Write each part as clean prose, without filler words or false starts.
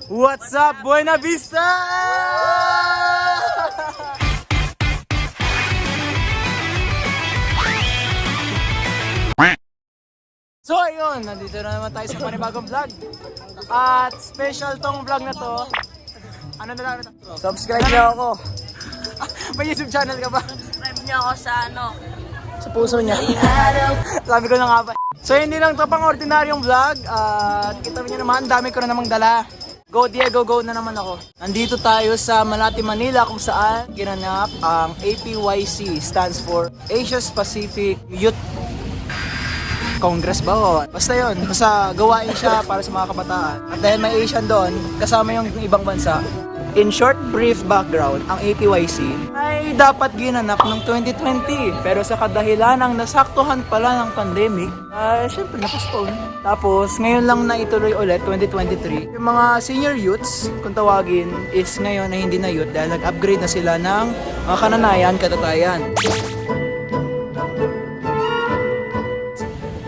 What's up, Buena Vista? So ayun, nandito na naman tayo sa panibagong vlog. At special tong vlog na to. Ano na lang? Subscribe niyo ako. May YouTube channel ka ba? Subscribe niyo ako sa Sa puso niya. Sabi ko na nga ba. So hindi lang to pang ordinaryong vlog. At kita niyo naman, dami ko na namang dala. Go Diego, go na naman ako. Nandito tayo sa Malate, Manila kung saan ginanap ang APYC, stands for Asia's Pacific Youth Congress ba o? Basta yun, basta gawain siya para sa mga kabataan. At dahil may Asian doon, kasama yung ibang bansa. In short, brief background, ang APYC ay dapat ginanap ng 2020. Pero sa kadahilan ng nasaktuhan pala ng pandemic, syempre napostpone. Tapos ngayon lang na ituloy ulit, 2023. Yung mga senior youths, kung tawagin, is ngayon na hindi na youth dahil nag-upgrade na sila ng mga kananayan, katatayan.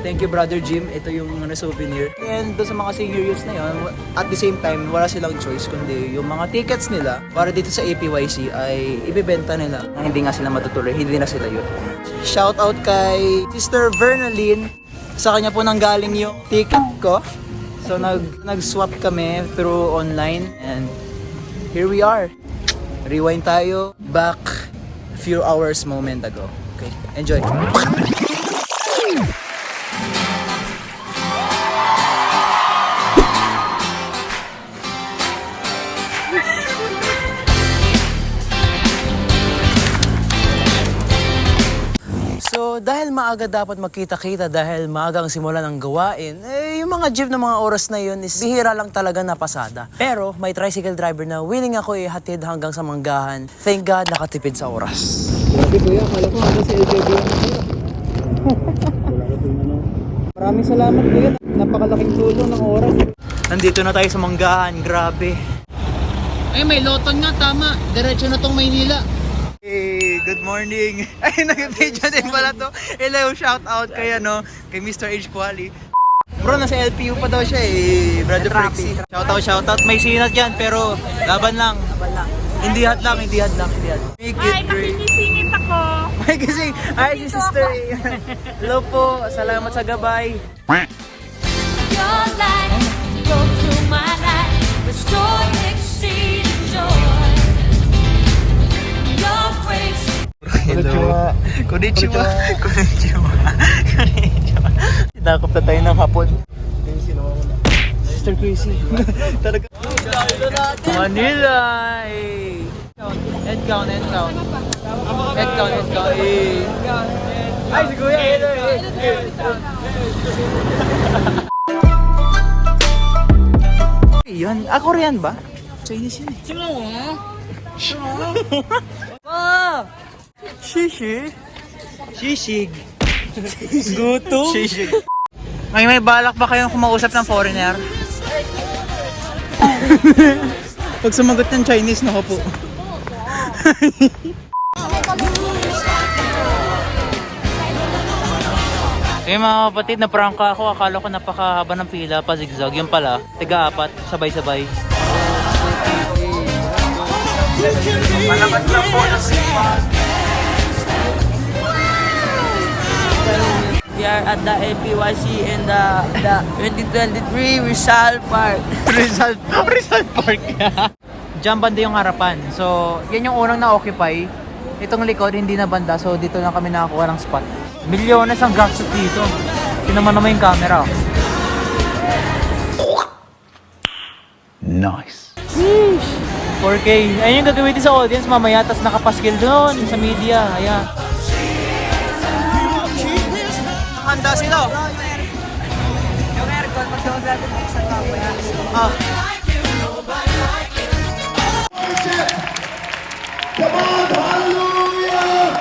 Thank you, Brother Jim. Ito yung souvenir. And doon sa mga senior youths na yun, at the same time, wala silang choice kundi yung mga tickets nila para dito sa APYC ay ibibenta nila na hindi nga sila matutuloy, hindi na sila youth. Shout out kay Sister Vernaline. Sa kanya po nanggaling yung ticket ko. So nag-swap kami through online and here we are. Rewind tayo back a few hours moment ago. Okay, enjoy. So dahil maaga dapat magkita-kita dahil maagang simulan ng gawain, yung mga jeep ng mga oras na yun is bihira lang talaga na pasada. Pero may tricycle driver na willing ako ihatid hanggang sa Manggahan. Thank God nakatipid sa oras. Grabe kuya, akala ko hanggang sa LJB lang ako. Maraming salamat kuya, napakalaking tulong ng oras. Nandito na tayo sa Manggahan, grabe. Ay, may loton nga, tama. Diretso na tong Maynila. Hey, good morning. Ay, nag-video din pala to. Hello, shout out kay kay Mr. H. Quali. Bro, nasa LPU pa daw siya Brother Frexy. Shout out. May sinat yan, pero laban lang. Hindi hat lang. Make it great. Nakikisingit ako. Ay, kasi, si sister. Hello po, salamat sa gabay. Your light, go through my life, restore, exceed joy. Your grace. Hello. Konnichiwa. Sinakop na tayo ng hapon. Sister Crazy. Talaga. Manila. Head count. Ay, si Kuya. Yan. Korean ba? Chinese yun. Shishig. Gutom. Shishig. May balak ba kayong kumausap ng foreigner? Pag sumagot ng Chinese, nako po. Eh mga kapatid, na-prangka ako. Akala ko napakahaba ng pila pa zigzag. Yung pala, tiga-apat, sabay-sabay. Malabas lang po ng We are at the APYC in the 2023 Rizal Park. Rizal Park. Diyan banda yung harapan. So, yan yung unang na-occupy. Itong likod, hindi na banda. So, dito lang kami nakakuha ng spot. Milyones ang gastos dito. Tinaman naman yung camera. Nice. 4K. Ayun yung gagamitin sa audience mamaya. Tapos nakapaskil doon sa media. Ayan. Handa sila. Yung aircon, magdawag natin sa kamaya. Come on, hallelujah!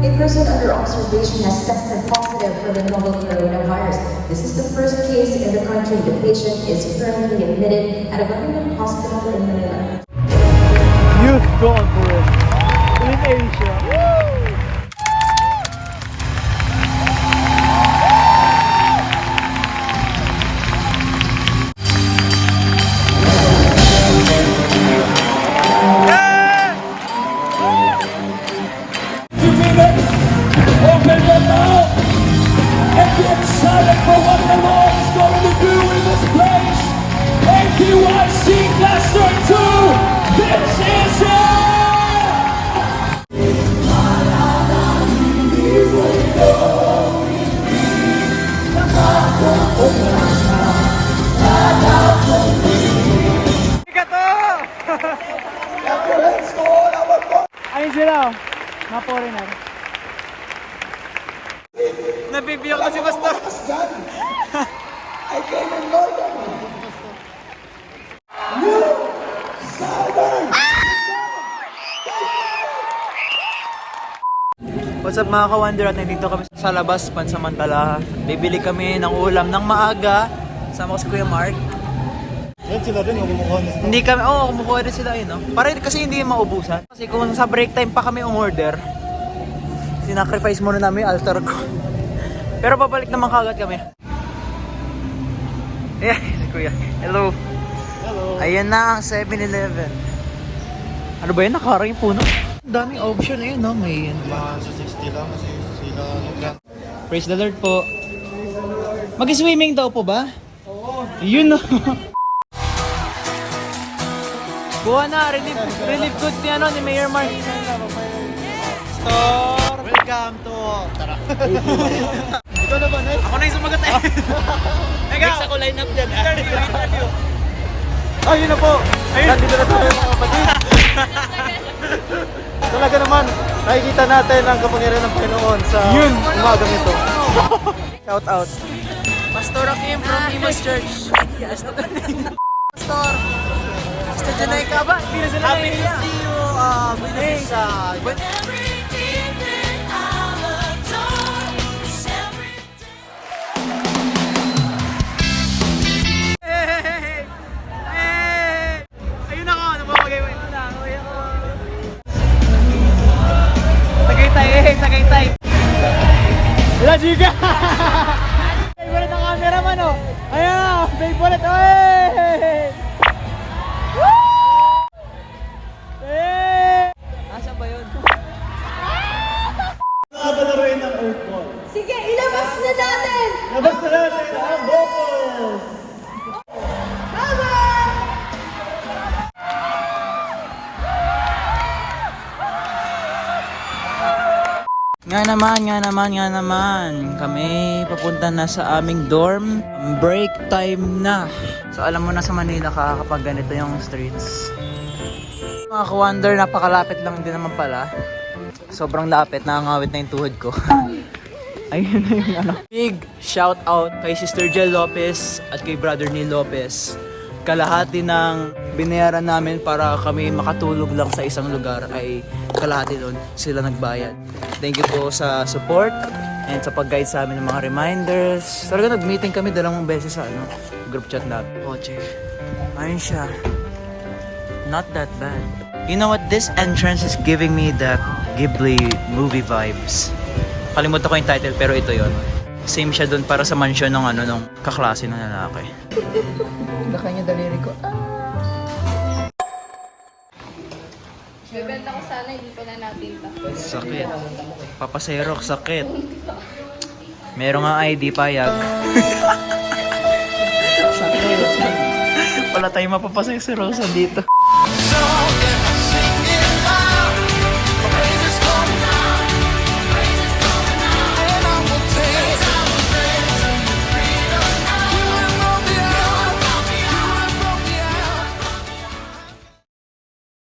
A person under observation has tested positive for the novel coronavirus. This is the first case in the country. The patient is currently admitted at a government hospital Center in Manila. Youth going for it. In Asia. Open your mouth and be excited for what the Lord is going to do in this place. APYC Cluster 2, this is it! Ayun sila, oh. Mga foreigner. Nabibiyak na si Pastor. I came in London. New Southern. What's up mga ka-wonder, at nandito kami sa labas pansamantala. Bibili kami ng ulam ng maaga. Sama ko si Kuya Mark. Yan sila rin, kumukuha na sila. Hindi kami, kumukuha rin sila no? Para kasi hindi maubusan. Kasi kung sa break time pa kami umorder, sinacrifice muna namin yung altar ko. Pero babalik naman kagad kami. Yeah, si Kuya. Hello. Hello. Ayan na ang 7-Eleven. Ano ba yan? Nakarang yung puno. Daming option ayun, no? May Mga sa 60 lang kasi sila nag-grant. Praise the Lord po. Mag-swimming daw po ba? Oo. Yun, no? Buha na, relief goods ni Mayor Mark. Store. Welcome to... Tara. Ikaw na ba, Ned? Ako na yung sumagot eh. Ikaw. Next ako line up dyan. Interview. Ah, yun na po. Ayun. Nandito na tayo mga kapatid. Talaga naman, nakikita natin ang kapangyarihan ng Panginoon sa umagang ito. Shout out. Pastor Akim from Imus Church. Pastor. Pastor Janay ka ba? Hindi na sila Happy to see you, Vinisa. Every evening I'll adore this every Ayun ako, napapagay mo. Tagaytay. La Giga! Favorite ng cameraman, oh! Ayan! Favorite! Oy! Asa ba yun? Nakapalaruin ng Earthball. Sige, ilabas na natin! Labas na natin ang vocals! Nga naman. Kami papunta na sa aming dorm. Break time na. So alam mo na sa Manila ka kapag ganito yung streets. Mga ka-wonder, napakalapit lang din naman pala. Sobrang lapit, nakangawit na yung tuhod ko. Ayun na yung ano. Big shout out kay Sister Jel Lopez at kay Brother Neil Lopez. Kalahati ng binayaran namin para kami makatulog lang sa isang lugar ay kalahati doon sila nagbayad. Thank you po sa support and sa pag-guide sa amin ng mga reminders. Talaga nag-meeting kami 2 beses sa group chat na. Kotse. Ayun siya. Not that bad. You know what? This entrance is giving me the Ghibli movie vibes. Kalimutan ko yung title pero ito yon. Same siya doon para sa mansion ng nung kaklase ng lalaki. Laka niya daliri ko. Bebenta ko sana, hindi pala natin ta. Sakit. Papaserok, sakit. Merong nga ID payag. Sakit. Wala tayong mapapaserosa dito.